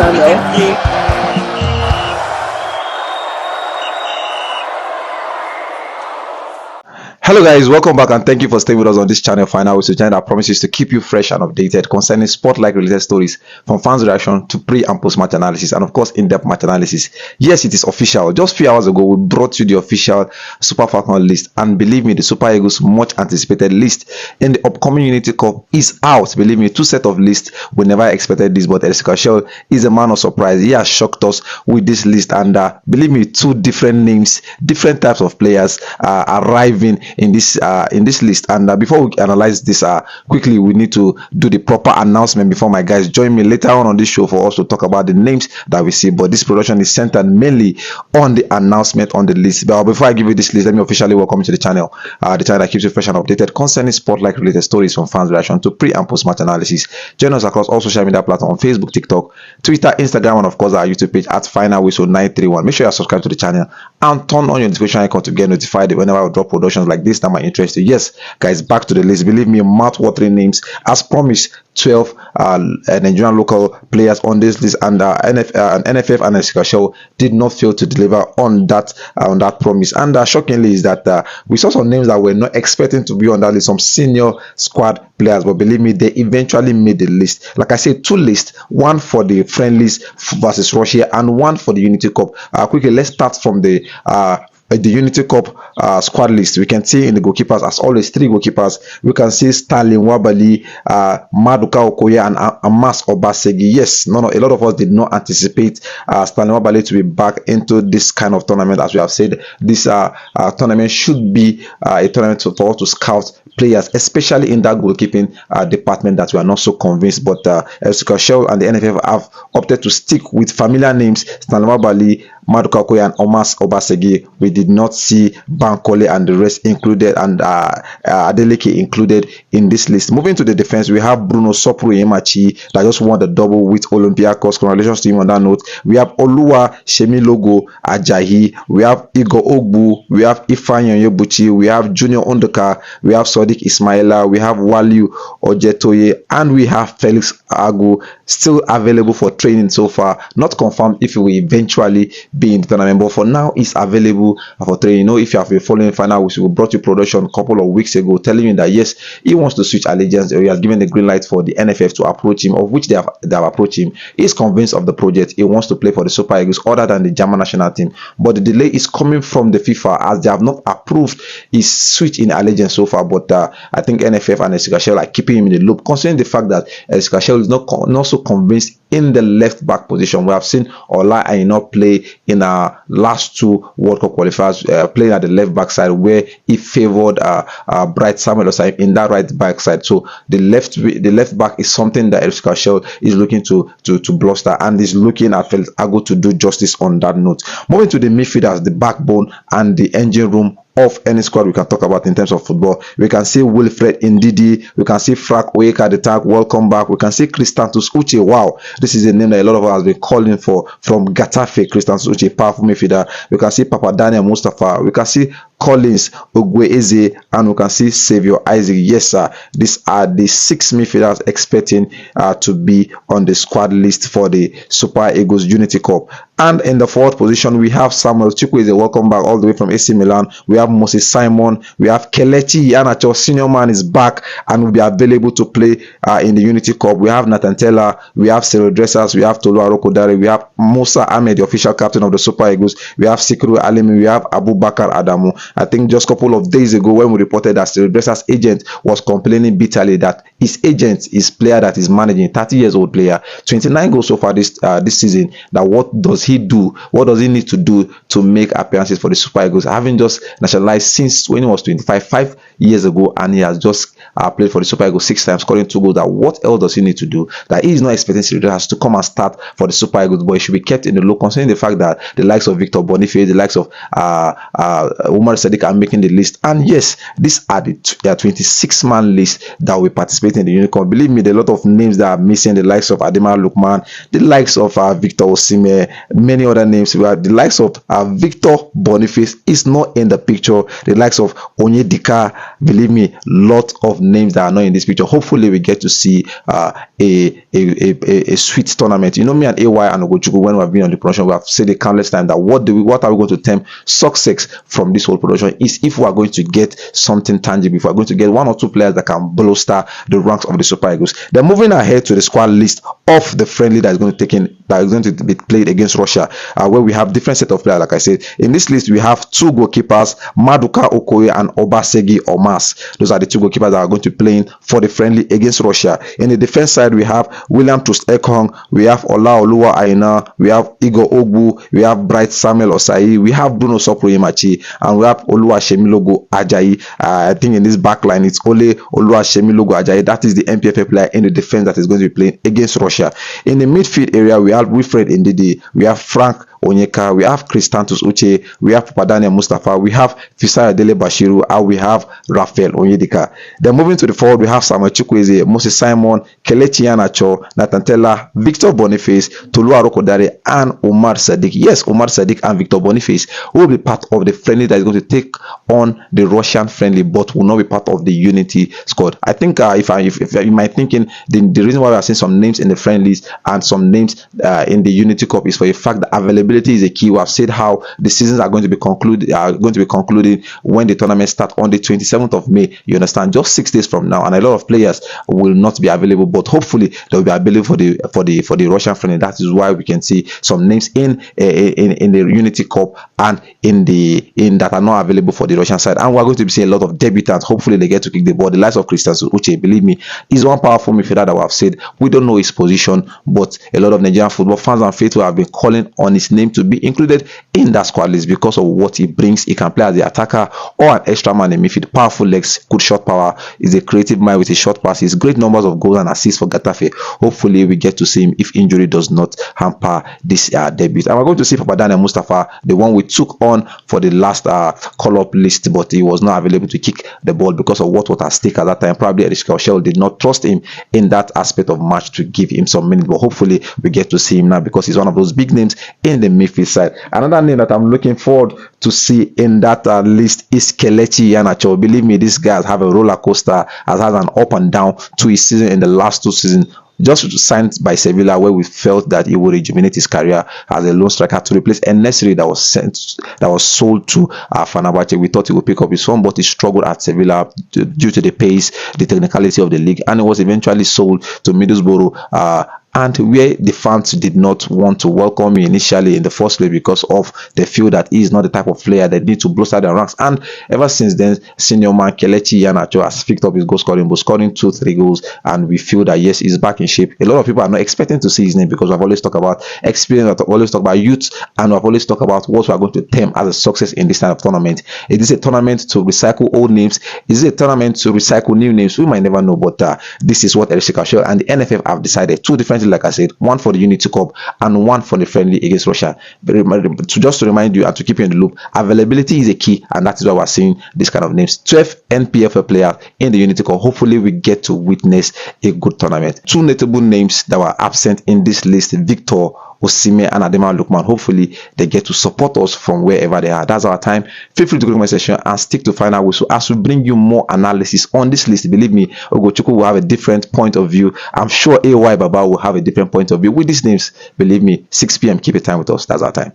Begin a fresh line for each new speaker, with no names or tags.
channel.
Hello guys, welcome back and thank you for staying with us on this channel. Final with a channel that promises to keep you fresh and updated concerning sport-like related stories, from fans reaction to pre and post match analysis, and of course in-depth match analysis. Yes, it is official. Just a few hours ago we brought you the official Super Falcons list, and believe me, the Super Eagles much anticipated list in the upcoming Unity Cup is out. Believe me, two set of lists. We never expected this, but Chelle is a man of surprise. He has shocked us with this list, and believe me, two different names, different types of players arriving in this list. And before we analyze this quickly, we need to do the proper announcement before my guys join me later on this show for us to talk about the names that we see. But this production is centered mainly on the announcement on the list. But before I give you this list, let me officially welcome you to the channel that keeps you fresh and updated concerning sport-like related stories, from fans reaction to pre and post match analysis. Join us across all social media platforms: Facebook, TikTok, Twitter, Instagram, and of course our YouTube page at Final Whistle 931. Make sure you subscribe to the channel and turn on your notification icon to get notified whenever I drop productions like this that might interest you. Yes, guys, back to the list. Believe me, mouth-watering names. As promised, 12 Nigerian local players on this list, and NFF and Chelle did not fail to deliver on that promise. And shockingly is that we saw some names that we're not expecting to be on that list, some senior squad players, but believe me, they eventually made the list. Like I said, two lists, one for the friendlies versus Russia and one for the Unity Cup. Quickly, let's start from the Unity Cup squad list. We can see in the goalkeepers, as always, three goalkeepers. We can see Stanley Nwabali, Maduka Okoye, and Amas Obasegi. Yes, a lot of us did not anticipate Stanley Nwabali to be back into this kind of tournament. As we have said, this tournament should be a tournament for us to scout players, especially in that goalkeeping department that we are not so convinced. But Chelle and the NFF have opted to stick with familiar names: Stanley Nwabali, Maduka Okoye, and Omas Obasegi. We did not see Bankole and the rest included, and Adeleke included in this list. Moving to the defense, we have Bruno Sopru Emachi that just won the double with Olympiacos. Congratulations to him on that note. We have Oluwa Shemilogo Ajayi, we have Igor Ogbu, we have Ifeanyi Onyebuchi, we have Junior Ondoka, we have Sodiq Ismaila, we have Waliu Ojetoye, and we have Felix Agu still available for training so far. Not confirmed if he will eventually be in the tournament, but for now is available for training. You know, if you have been following Final, we brought you production a couple of weeks ago telling you that yes, he wants to switch allegiance. He has given the green light for the NFF to approach him, of which they have approached him. He's convinced of the project. He wants to play for the Super Eagles other than the German national team, but the delay is coming from the FIFA, as they have not approved his switch in allegiance so far. But I think NFF and Chelle are keeping him in the loop, considering the fact that Chelle is not so convinced in the left back position. We have seen Ola Aina play in our last two World Cup qualifiers, playing at the left back side, where he favored Bright Samuel Osai in that right back side. So the left back is something that Chelle is looking to bluster, and is looking at Felix Agu to do justice on that note. Moving to the midfielders, the backbone and the engine room of any squad we can talk about in terms of football. We can see Wilfred Ndidi, we can see Frank Oyeka the tag, welcome back. We can see Christantus Uche. Wow, this is a name that a lot of us have been calling for from Getafe. Christantus Uche, powerful midfielder. We can see Papa Daniel Mustafa, we can see Collins Ogweze, and we can see Xavier Isaac. Yes, sir, these are the 6 midfielders expecting to be on the squad list for the Super Eagles Unity Cup. And in the fourth position, we have Samuel Chukwueze, welcome back all the way from AC Milan. We have Moses Simon, we have Kelechi Iheanacho, senior man, is back and will be available to play in the Unity Cup. We have Nathan Tella, we have Cyril Dressers, we have Tolu Arokodare, we have Musa Ahmed, the official captain of the Super Eagles, we have Sikiru Alimi, we have Abubakar Adamu. I think just a couple of days ago when we reported that Cyril Dressers' agent was complaining bitterly that his agent is player that is managing, 30 years old player, 29 goals so far this season, that what does he do? What does he need to do to make appearances for the Super Eagles? Having just nationalized since when he was 25, 5 years ago, and he has just played for the Super Eagles 6 times, scoring 2 goals. That what else does he need to do? That he is not expecting Cyril Dressers to come and start for the Super Eagles, but he should be kept in the loop, considering the fact that the likes of Victor Boniface, the likes of Umar Sadiq are making the list. And yes, these are the 26-man list that will participate in the Unicorn. Believe me, there are a lot of names that are missing, the likes of Adema Lukman, the likes of Victor Osimhen, many other names. We have the likes of Victor Boniface is not in the picture, the likes of Onyedika. Believe me, lot of of names that are not in this picture. Hopefully we get to see a sweet tournament. You know, me and AY and Ogochukwu, when we have been on the production, we have said it countless times that what are we going to term success from this whole production is if we are going to get something tangible, if we are going to get one or two players that can bolster the ranks of the Super Eagles. Then moving ahead to the squad list of the friendly that is going to be played against Russia, where we have different set of players. Like I said, in this list we have two goalkeepers, Maduka Okoye and Obasegi Omas. Those are the two goalkeepers that are going to be playing for the friendly against Russia. In the defense side, we have William Troost Ekong, we have Olaoluwa Aina, we have Igor Ogbu, we have Bright Samuel Osai, we have Bruno Soproyemachi, and we have Oluwasemilogo Ajayi. I think in this back line it's only Oluwasemilogo Ajayi. That is the MPFA player in the defense that is going to be playing against Russia. In the midfield area, we have Wilfred Ndidi, we have Frank Onyeka, we have Christantus Uche, we have Papadania Mustafa, we have Fisaya Dele Bashiru, and we have Raphael Onyedika. Then moving to the forward, we have Samuel Chukwueze, Moses Simon, Kelechi Iheanacho, Nathan Tella, Victor Boniface, Tolu Arokodare, and Omar Sadiq. Yes, Omar Sadiq and Victor Boniface will be part of the friendly that is going to take on the Russian friendly, but will not be part of the Unity squad. I think if you might thinking the reason why we are seeing some names in the friendlies and some names in the Unity Cup is for the fact that availability is a key. We have said how the seasons are going to be concluded when the tournament starts on the 27th of May. You understand, just 6 days from now, and a lot of players will not be available, but hopefully they will be available for the Russian friendly. That is why we can see some names in the Unity Cup and in that are not available for the Russian side, and we're going to be seeing a lot of debutants. Hopefully they get to kick the ball. The likes of Christian Uche, believe me, is one powerful midfielder that we have said we don't know his position, but a lot of Nigerian football fans and faithful have been calling on his name to be included in that squad list because of what he brings. He can play as the attacker or an extra man in midfield. Powerful legs, good shot power, is a creative mind with his short passes, great numbers of goals and assists for Getafe. Hopefully we get to see him if injury does not hamper this debut. And we're going to see Papadania Mustafa, the one we took on for the last call-up list, but he was not available to kick the ball because of what was at stake at that time. Probably Chelle did not trust him in that aspect of match to give him some minutes, but hopefully we get to see him now because he's one of those big names in the midfield side. Another name that I'm looking forward to see in that list is Kelechi Iheanacho. Believe me, this guy has had a roller coaster, has had an up and down to his season in the last 2 seasons. Just signed by Sevilla, where we felt that he would rejuvenate his career as a lone striker to replace Enesiri that was sold to Fenerbahce. We thought he would pick up his form, but he struggled at Sevilla due to the pace, the technicality of the league, and he was eventually sold to Middlesbrough. And where the fans did not want to welcome him initially in the first place because of they feel that he is not the type of player that need to bolster their ranks. And ever since then, senior man Kelechi Iheanacho has picked up his goal scoring, but scoring 2-3 goals, and we feel that yes, he's back in shape. A lot of people are not expecting to see his name because we've always talked about experience, we've always talked about youth, and we've always talked about what we are going to term as a success in this kind of tournament. Is this a tournament to recycle old names? Is it a tournament to recycle new names? We might never know, but this is what Chelle and the NFF have decided. Two different, like I said, one for the Unity Cup and one for the friendly against Russia. Just to remind you and to keep you in the loop, availability is a key, and that is why we're seeing this kind of names. 12 NPFL players in the Unity Cup. Hopefully we get to witness a good tournament. Two notable names that were absent in this list: Victor Osimhen and Adema Lukman. Hopefully they get to support us from wherever they are. That's our time. Feel free to go to my session and stick to final whistle as we bring you more analysis on this list. Believe me, Ogochukwu will have a different point of view. I'm sure AY Baba will have a different point of view with these names. Believe me, 6 p.m. keep it time with us. That's our time.